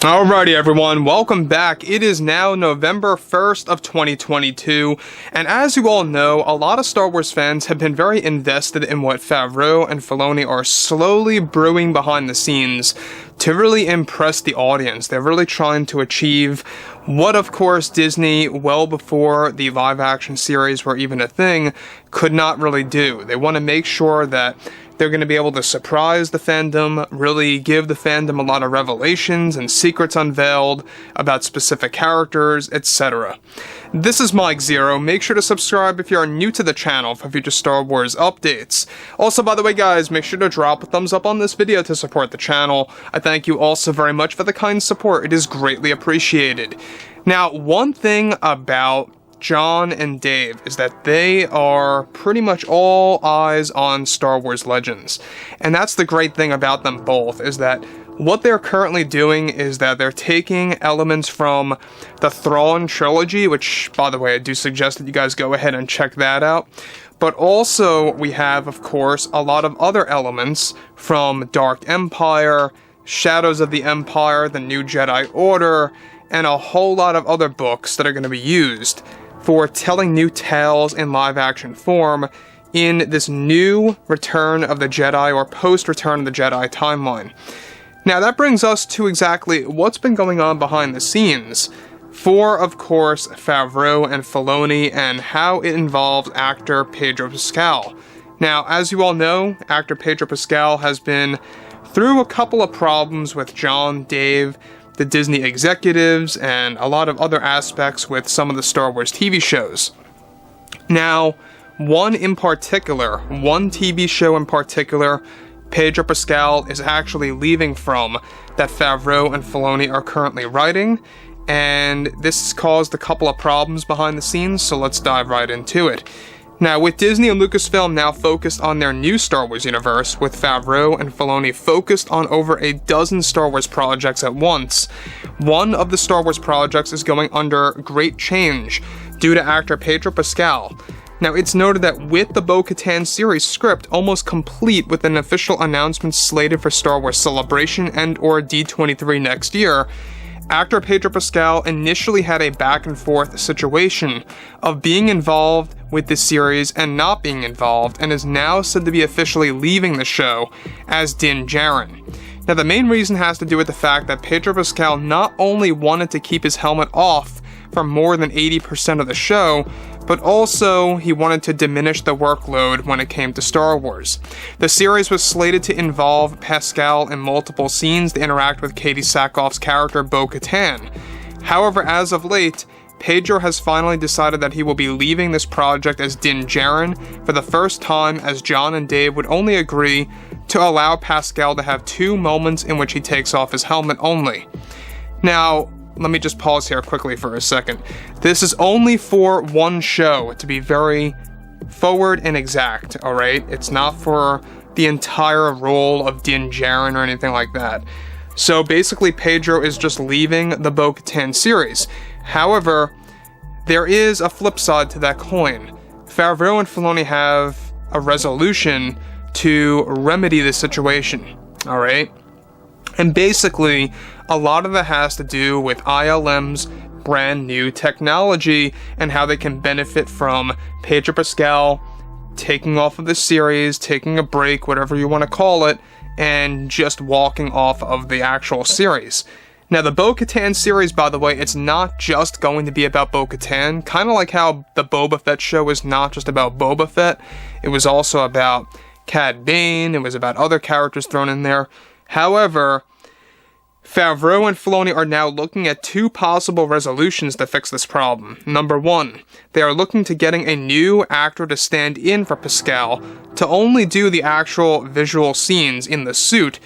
Alrighty everyone, welcome back. It is now November 1st of 2022, and as you all know, a lot of Star Wars fans have been very invested in what FAVREAU and Filoni are slowly brewing behind the scenes to really impress the audience. They're really trying to achieve what, of course, Disney, well before the live-action series were even a thing, could not really do. They want to make sure that they're going to be able to surprise the fandom, really give the fandom a lot of revelations and secrets unveiled about specific characters, etc. This is Mike Zero. Make sure to subscribe if you are new to the channel for future Star Wars updates. Also, by the way, guys, make sure to drop a thumbs up on this video to support the channel. I thank you also very much for the kind support. It is greatly appreciated. Now, one thing about John and Dave is that they are pretty much all eyes on Star Wars Legends. And that's the great thing about them both, is that what they're currently doing is that they're taking elements from the Thrawn trilogy, which, by the way, I do suggest that you guys go ahead and check that out. But also, we have, of course, a lot of other elements from Dark Empire, Shadows of the Empire, The New Jedi Order, and a whole lot of other books that are going to be used for telling new tales in live-action form in this new Return of the Jedi or post-Return of the Jedi timeline. Now that brings us to exactly what's been going on behind the scenes for, of course, FAVREAU and Filoni, and how it involves actor Pedro Pascal. Now, as you all know, actor Pedro Pascal has been through a couple of problems with John, Dave, the Disney executives, and a lot of other aspects with some of the Star Wars TV shows. Now, one TV show in particular, Pedro Pascal is actually leaving from, that FAVREAU and Filoni are currently writing, and this has caused a couple of problems behind the scenes, so let's dive right into it. Now, with Disney and Lucasfilm now focused on their new Star Wars universe, with FAVREAU and Filoni focused on over a dozen Star Wars projects at once, one of the Star Wars projects is going under great change due to actor Pedro Pascal. Now, it's noted that with the Bo-Katan series script almost complete with an official announcement slated for Star Wars Celebration and/or D23 next year, actor Pedro Pascal initially had a back-and-forth situation of being involved with this series and not being involved, and is now said to be officially leaving the show as djarin. Now, the main reason has to do with the fact that Pedro Pascal not only wanted to keep his helmet off for more than 80% of the show, but also he wanted to diminish the workload when it came to Star Wars. The series was slated to involve Pascal in multiple scenes to interact with Katie Sackhoff's character Bo-Katan. However, as of late, Pedro has finally decided that he will be leaving this project as djarin for the first time, as John and Dave would only agree to allow Pascal to have 2 moments in which he takes off his helmet only. Now, let me just pause here quickly for a second. This is only for one show, to be very forward and exact, alright? It's not for the entire role of djarin or anything like that. So basically, Pedro is just leaving the Bo-Katan series. However, there is a flip side to that coin. FAVREAU and Filoni have a resolution to remedy the situation, alright? And basically, a lot of that has to do with ILM's brand new technology and how they can benefit from Pedro Pascal taking off of the series, taking a break, whatever you want to call it, and just walking off of the actual series. Now, the Bo-Katan series, by the way, it's not just going to be about Bo-Katan, kind of like how the Boba Fett show was not just about Boba Fett, it was also about Cad Bane, it was about other characters thrown in there. However, FAVREAU and Filoni are now looking at 2 possible resolutions to fix this problem. Number 1, they are looking to getting a new actor to stand in for Pascal to only do the actual visual scenes in the suit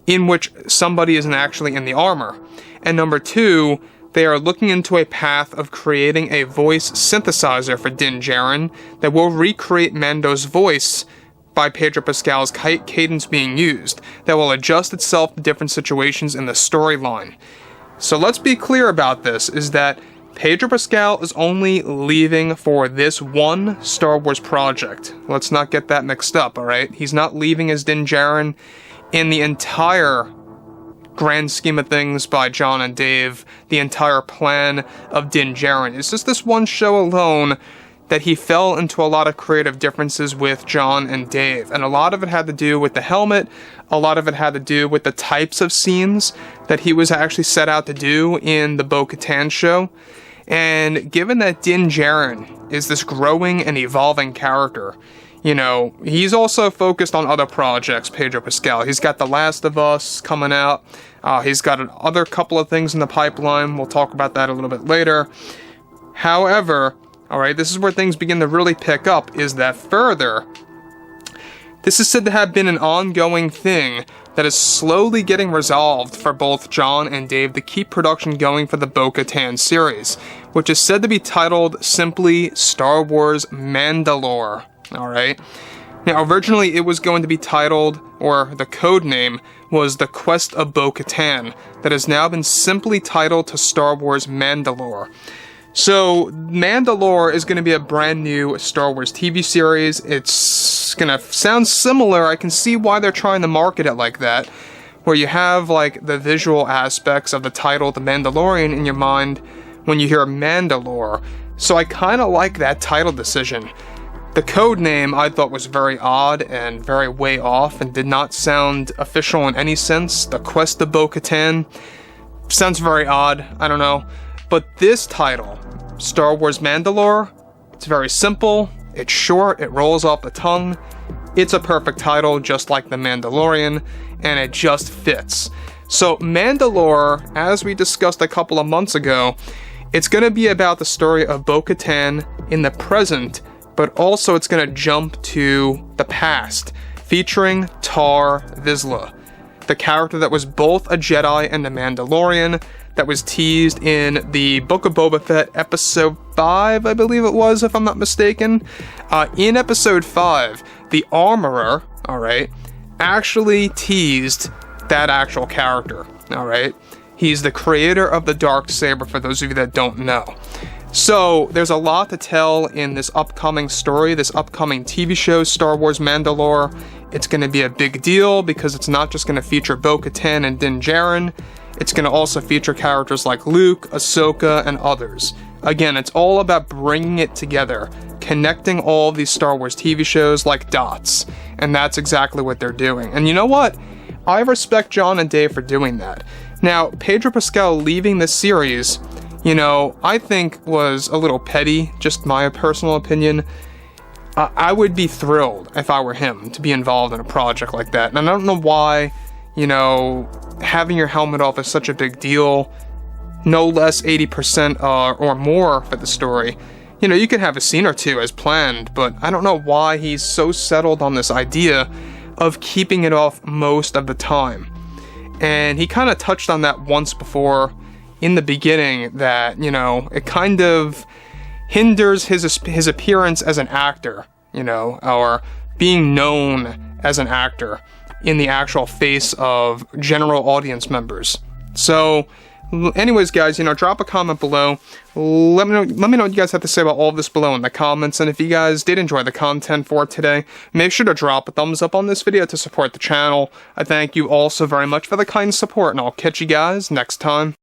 in which somebody isn't actually in the armor. And number 2, they are looking into a path of creating a voice synthesizer for djarin that will recreate Mando's voice by Pedro Pascal's cadence being used, that will adjust itself to different situations in the storyline. So let's be clear about this, is that Pedro Pascal is only leaving for this one Star Wars project. Let's not get that mixed up, alright? He's not leaving as djarin in the entire grand scheme of things by Jon and Dave, the entire plan of djarin. It's just this one show alone that he fell into a lot of creative differences with Jon and Dave. And a lot of it had to do with the helmet, a lot of it had to do with the types of scenes that he was actually set out to do in the Bo-Katan show. And given that Din Djarin is this growing and evolving character, you know, he's also focused on other projects, Pedro Pascal. He's got The Last of Us coming out. He's got another couple of things in the pipeline. We'll talk about that a little bit later. However, alright, this is where things begin to really pick up, is that further, this is said to have been an ongoing thing that is slowly getting resolved for both Jon and Dave to keep production going for the Bo-Katan series, which is said to be titled simply Star Wars Mandalore. Alright? Now, originally it was going to be titled, or the code name was The Quest of Bo-Katan, that has now been simply titled to Star Wars Mandalore. So, Mandalore is going to be a brand new Star Wars TV series. It's going to sound similar. I can see why they're trying to market it like that, where you have, like, the visual aspects of the title, The Mandalorian, in your mind when you hear Mandalore. So I kind of like that title decision. The code name I thought was very odd and very way off and did not sound official in any sense. The Quest of Bo-Katan sounds very odd. I don't know. But this title, Star Wars Mandalore, it's very simple, it's short, it rolls off the tongue, it's a perfect title just like The Mandalorian, and it just fits. So Mandalore, as we discussed a couple of months ago, it's going to be about the story of Bo-Katan in the present, but also it's going to jump to the past, featuring Tar Vizsla, the character that was both a Jedi and a Mandalorian, that was teased in the Book of Boba Fett episode 5, I believe it was, if I'm not mistaken. In episode 5, the Armorer, alright, actually teased that actual character, alright? He's the creator of the Darksaber, for those of you that don't know. So, there's a lot to tell in this upcoming story, this upcoming TV show, Star Wars Mandalore. It's going to be a big deal because it's not just going to feature Bo-Katan and Din Djarin. It's going to also feature characters like Luke, Ahsoka, and others. Again, it's all about bringing it together, connecting all of these Star Wars TV shows like dots. And that's exactly what they're doing. And you know what? I respect Jon and Dave for doing that. Now, Pedro Pascal leaving this series, you know, I think was a little petty, just my personal opinion. I would be thrilled if I were him to be involved in a project like that. And I don't know why, you know, having your helmet off is such a big deal. No less 80% or more for the story. You know, you can have a scene or two as planned, but I don't know why he's so settled on this idea of keeping it off most of the time. And he kind of touched on that once before in the beginning, that, you know, it kind of hinders his appearance as an actor, you know, or being known as an actor in the actual face of general audience members. So, anyways, guys, you know, drop a comment below. Let me know what you guys have to say about all of this below in the comments. And if you guys did enjoy the content for today, make sure to drop a thumbs up on this video to support the channel. I thank you all so very much for the kind support, and I'll catch you guys next time.